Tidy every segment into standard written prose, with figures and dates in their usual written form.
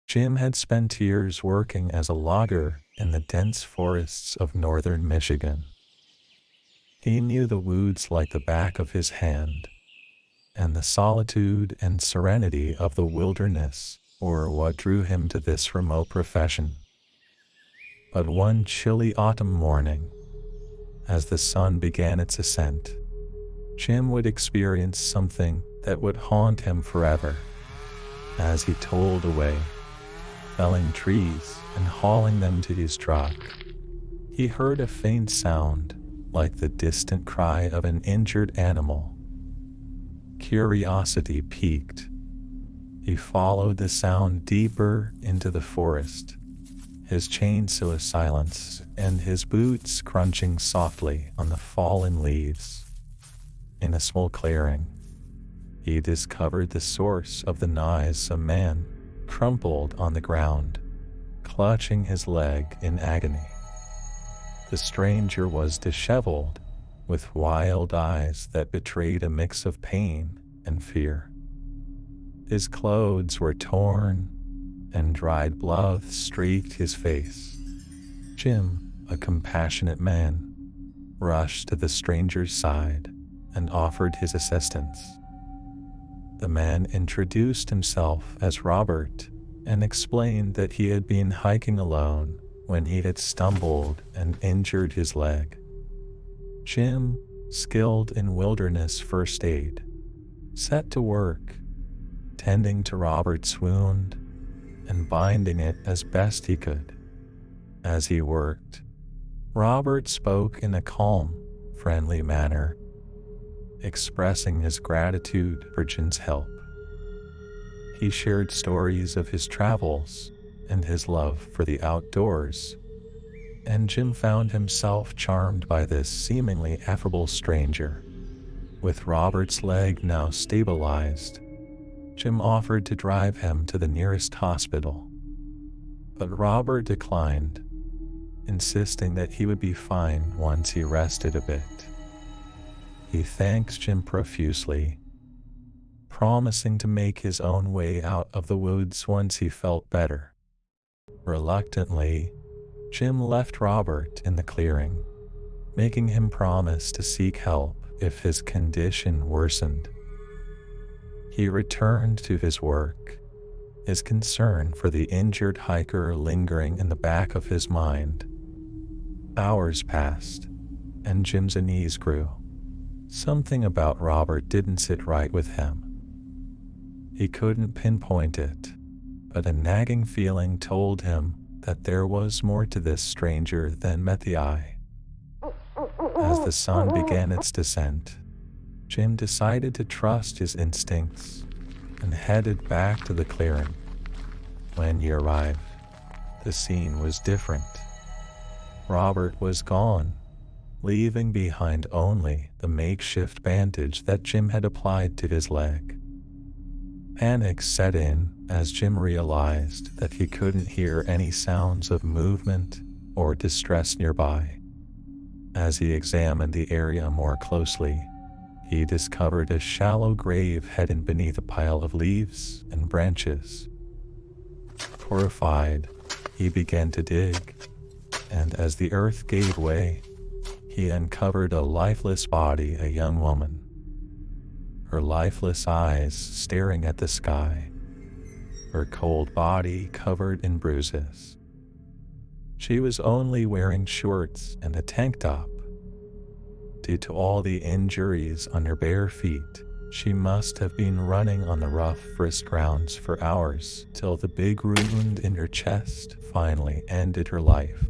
Jim had spent years working as a logger in the dense forests of northern Michigan. He knew the woods like the back of his hand, and the solitude and serenity of the wilderness were what drew him to this remote profession. But one chilly autumn morning, as the sun began its ascent, Jim would experience something that would haunt him forever. As he toiled away, felling trees and hauling them to his truck, he heard a faint sound like the distant cry of an injured animal. Curiosity piqued. He followed the sound deeper into the forest, his chainsaw silenced and his boots crunching softly on the fallen leaves. In a small clearing, he discovered the source of the noise. A man crumpled on the ground, clutching his leg in agony. The stranger was disheveled, with wild eyes that betrayed a mix of pain and fear. His clothes were torn, and dried blood streaked his face. Jim, a compassionate man, rushed to the stranger's side and offered his assistance. The man introduced himself as Robert and explained that he had been hiking alone when he had stumbled and injured his leg. Jim, skilled in wilderness first aid, set to work, tending to Robert's wound and binding it as best he could. As he worked, Robert spoke in a calm, friendly manner, expressing his gratitude for Jim's help. He shared stories of his travels and his love for the outdoors, and Jim found himself charmed by this seemingly affable stranger. With Robert's leg now stabilized, Jim offered to drive him to the nearest hospital, but Robert declined, insisting that he would be fine once he rested a bit. He thanked Jim profusely, promising to make his own way out of the woods once he felt better. Reluctantly, Jim left Robert in the clearing, making him promise to seek help if his condition worsened. He returned to his work, his concern for the injured hiker lingering in the back of his mind. Hours passed, and Jim's unease grew. Something about Robert didn't sit right with him. He couldn't pinpoint it, but a nagging feeling told him that there was more to this stranger than met the eye. As the sun began its descent, Jim decided to trust his instincts and headed back to the clearing. When he arrived, the scene was different. Robert was gone, leaving behind only the makeshift bandage that Jim had applied to his leg. Panic set in as Jim realized that he couldn't hear any sounds of movement or distress nearby. As he examined the area more closely, he discovered a shallow grave hidden beneath a pile of leaves and branches. Horrified, he began to dig, and as the earth gave way, he uncovered a lifeless body, a young woman, her lifeless eyes staring at the sky, her cold body covered in bruises. She was only wearing shorts and a tank top. Due to all the injuries on her bare feet, she must have been running on the rough forest grounds for hours till the big wound in her chest finally ended her life.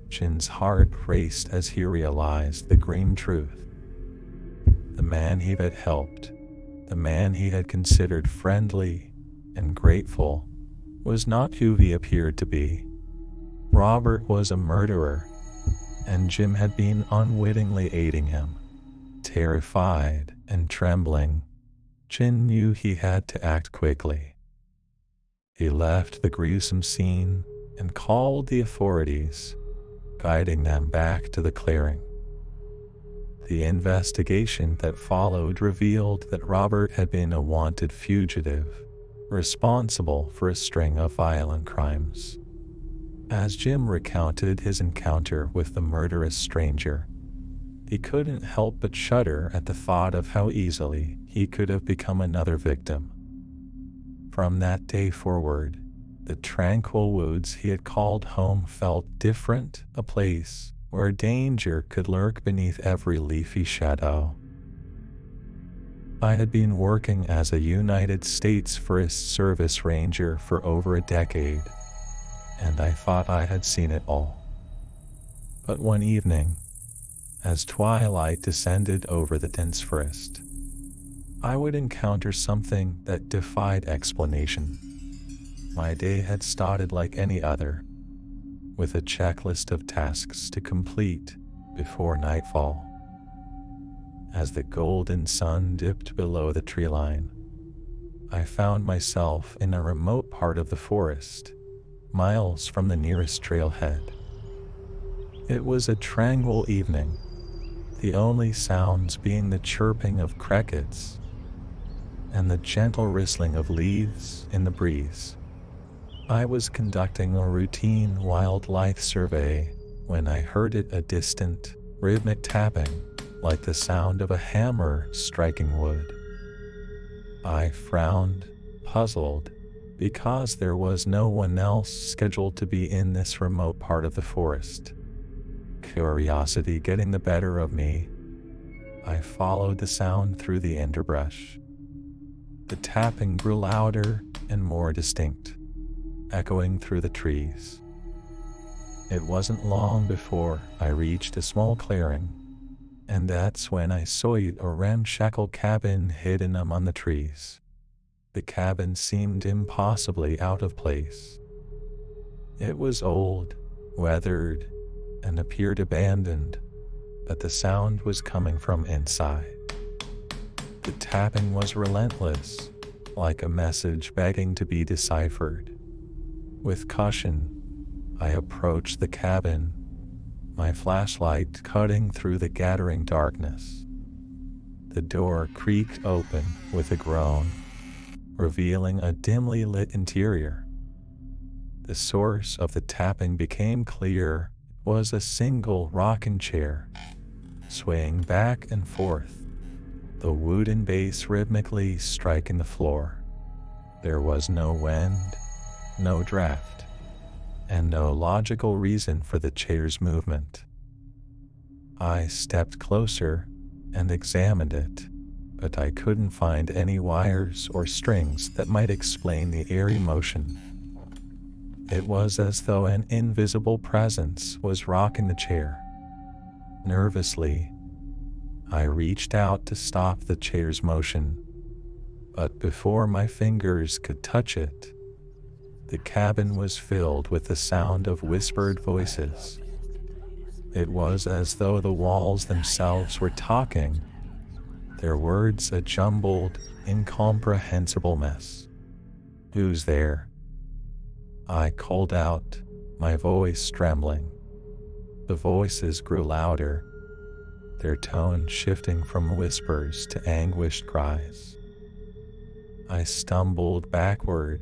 Jim's heart raced as he realized the grim truth. The man he had helped, the man he had considered friendly and grateful, was not who he appeared to be. Robert was a murderer, and Jim had been unwittingly aiding him. Terrified and trembling, Jim knew he had to act quickly. He left the gruesome scene and called the authorities, guiding them back to the clearing. The investigation that followed revealed that Robert had been a wanted fugitive, responsible for a string of violent crimes. As Jim recounted his encounter with the murderous stranger, he couldn't help but shudder at the thought of how easily he could have become another victim. From that day forward, the tranquil woods he had called home felt different, a place where danger could lurk beneath every leafy shadow. I had been working as a United States Forest Service ranger for over a decade, and I thought I had seen it all. But one evening, as twilight descended over the dense forest, I would encounter something that defied explanation. My day had started like any other, with a checklist of tasks to complete before nightfall. As the golden sun dipped below the tree line, I found myself in a remote part of the forest, miles from the nearest trailhead. It was a tranquil evening, the only sounds being the chirping of crickets and the gentle rustling of leaves in the breeze. I was conducting a routine wildlife survey when I heard a distant, rhythmic tapping, like the sound of a hammer striking wood. I frowned, puzzled, because there was no one else scheduled to be in this remote part of the forest. Curiosity getting the better of me, I followed the sound through the underbrush. The tapping grew louder and more distinct, echoing through the trees. It wasn't long before I reached a small clearing, and that's when I saw a ramshackle cabin hidden among the trees. The cabin seemed impossibly out of place. It was old, weathered, and appeared abandoned, but the sound was coming from inside. The tapping was relentless, like a message begging to be deciphered. With caution, I approached the cabin, my flashlight cutting through the gathering darkness. The door creaked open with a groan, revealing a dimly lit interior. The source of the tapping became clear. It was a single rocking chair, swaying back and forth, the wooden base rhythmically striking the floor. There was no wind, no draft, and no logical reason for the chair's movement. I stepped closer and examined it, but I couldn't find any wires or strings that might explain the airy motion. It was as though an invisible presence was rocking the chair. Nervously, I reached out to stop the chair's motion, but before my fingers could touch it, the cabin was filled with the sound of whispered voices. It was as though the walls themselves were talking, their words a jumbled, incomprehensible mess. "Who's there?" I called out, my voice trembling. The voices grew louder, their tone shifting from whispers to anguished cries. I stumbled backward,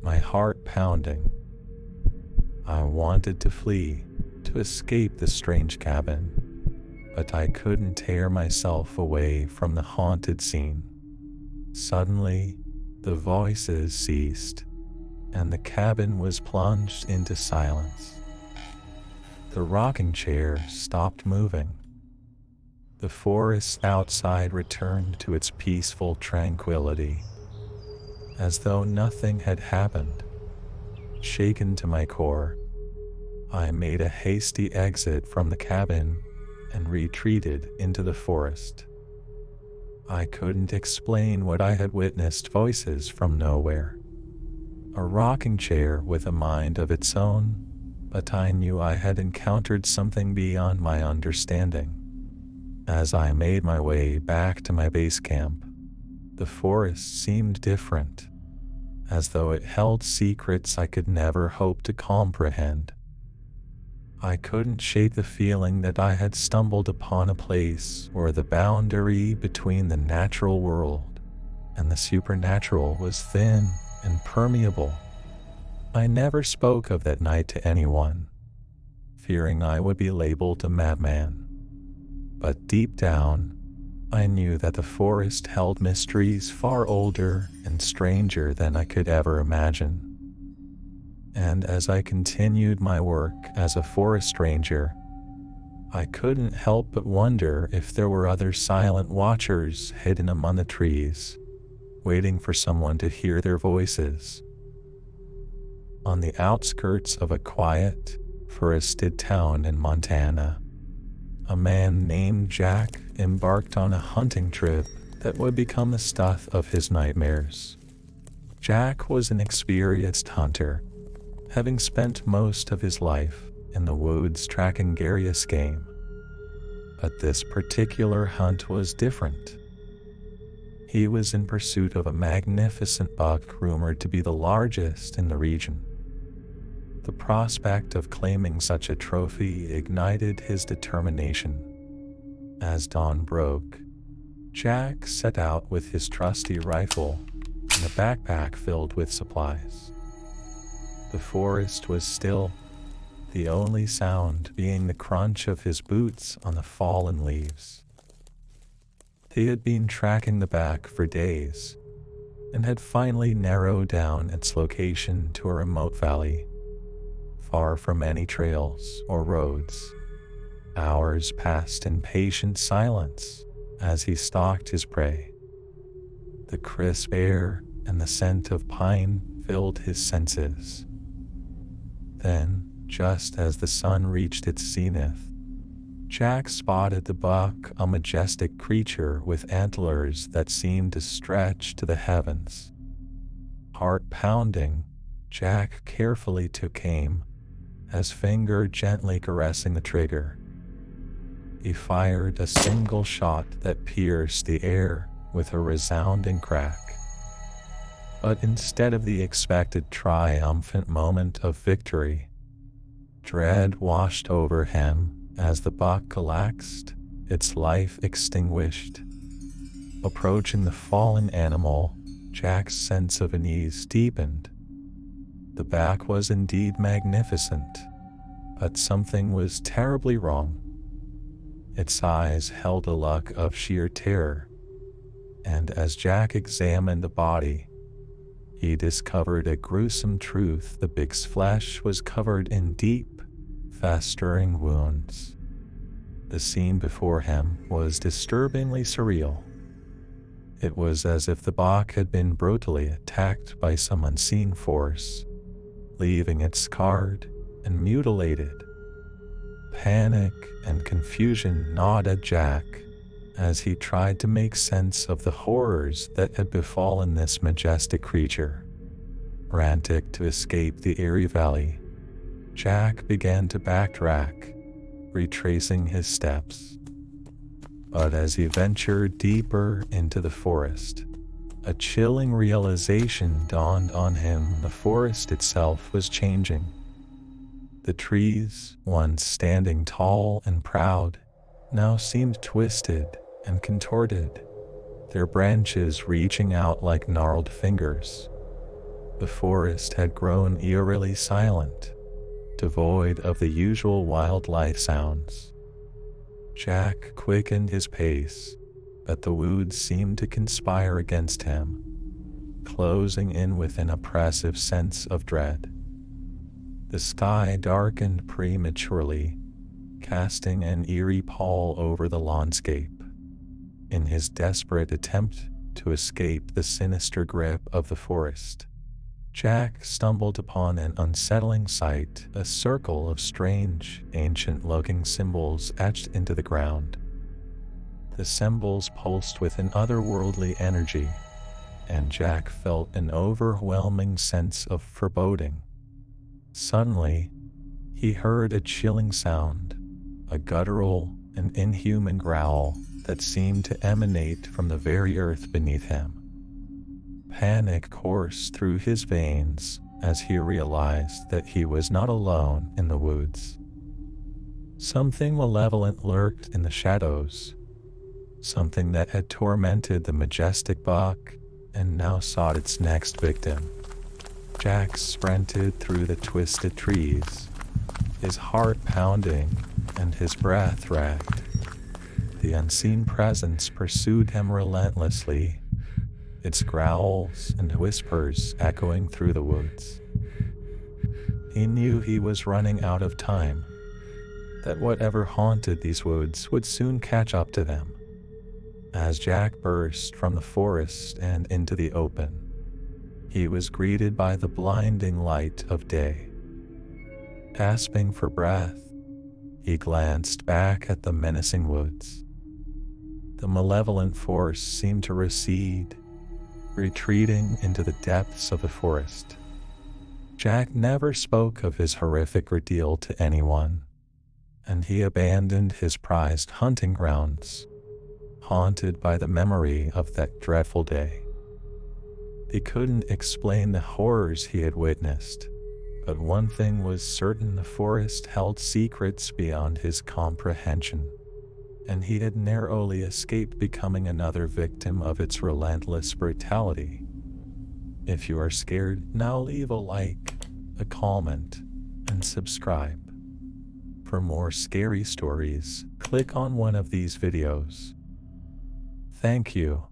my heart pounding. I wanted to flee, to escape the strange cabin, but I couldn't tear myself away from the haunted scene. Suddenly, the voices ceased, and the cabin was plunged into silence. The rocking chair stopped moving. The forest outside returned to its peaceful tranquility, as though nothing had happened. Shaken to my core, I made a hasty exit from the cabin and retreated into the forest. I couldn't explain what I had witnessed. Voices from nowhere. A rocking chair with a mind of its own, but I knew I had encountered something beyond my understanding. As I made my way back to my base camp, the forest seemed different, as though it held secrets I could never hope to comprehend. I couldn't shake the feeling that I had stumbled upon a place where the boundary between the natural world and the supernatural was thin and permeable. I never spoke of that night to anyone, fearing I would be labeled a madman. But deep down, I knew that the forest held mysteries far older and stranger than I could ever imagine. And as I continued my work as a forest ranger, I couldn't help but wonder if there were other silent watchers hidden among the trees, waiting for someone to hear their voices. On the outskirts of a quiet, forested town in Montana, a man named Jack embarked on a hunting trip that would become the stuff of his nightmares. Jack was an experienced hunter, having spent most of his life in the woods tracking various game. But this particular hunt was different. He was in pursuit of a magnificent buck rumored to be the largest in the region. The prospect of claiming such a trophy ignited his determination. As dawn broke, Jack set out with his trusty rifle and a backpack filled with supplies. The forest was still, the only sound being the crunch of his boots on the fallen leaves. He had been tracking the buck for days and had finally narrowed down its location to a remote valley, far from any trails or roads. Hours passed in patient silence as he stalked his prey. The crisp air and the scent of pine filled his senses. Then, just as the sun reached its zenith, Jack spotted the buck, a majestic creature with antlers that seemed to stretch to the heavens. Heart pounding, Jack carefully took aim, his finger gently caressing the trigger. He fired a single shot that pierced the air with a resounding crack. But instead of the expected triumphant moment of victory, dread washed over him as the buck collapsed, its life extinguished. Approaching the fallen animal, Jack's sense of unease deepened. The buck was indeed magnificent, but something was terribly wrong. Its eyes held a look of sheer terror, and as Jack examined the body, he discovered a gruesome truth. The big's flesh was covered in deep, festering wounds. The scene before him was disturbingly surreal. It was as if the buck had been brutally attacked by some unseen force, leaving it scarred and mutilated. Panic and confusion gnawed at Jack as he tried to make sense of the horrors that had befallen this majestic creature. Frantic to escape the eerie valley, Jack began to backtrack, retracing his steps. But as he ventured deeper into the forest, a chilling realization dawned on him. The forest itself was changing. The trees, once standing tall and proud, now seemed twisted and contorted, their branches reaching out like gnarled fingers. The forest had grown eerily silent, devoid of the usual wildlife sounds. Jack quickened his pace, but the woods seemed to conspire against him, closing in with an oppressive sense of dread. The sky darkened prematurely, casting an eerie pall over the landscape. In his desperate attempt to escape the sinister grip of the forest, Jack stumbled upon an unsettling sight, a circle of strange, ancient-looking symbols etched into the ground. The symbols pulsed with an otherworldly energy, and Jack felt an overwhelming sense of foreboding. Suddenly, he heard a chilling sound, a guttural and inhuman growl that seemed to emanate from the very earth beneath him. Panic coursed through his veins as he realized that he was not alone in the woods. Something malevolent lurked in the shadows, something that had tormented the majestic buck and now sought its next victim. Jack sprinted through the twisted trees, his heart pounding and his breath ragged. The unseen presence pursued him relentlessly, its growls and whispers echoing through the woods. He knew he was running out of time, that whatever haunted these woods would soon catch up to them. As Jack burst from the forest and into the open, he was greeted by the blinding light of day. Gasping for breath, he glanced back at the menacing woods. The malevolent force seemed to recede, retreating into the depths of the forest. Jack never spoke of his horrific ordeal to anyone, and he abandoned his prized hunting grounds, haunted by the memory of that dreadful day. He couldn't explain the horrors he had witnessed, but one thing was certain: the forest held secrets beyond his comprehension, and he had narrowly escaped becoming another victim of its relentless brutality. If you are scared, now leave a like, a comment, and subscribe. For more scary stories, click on one of these videos. Thank you.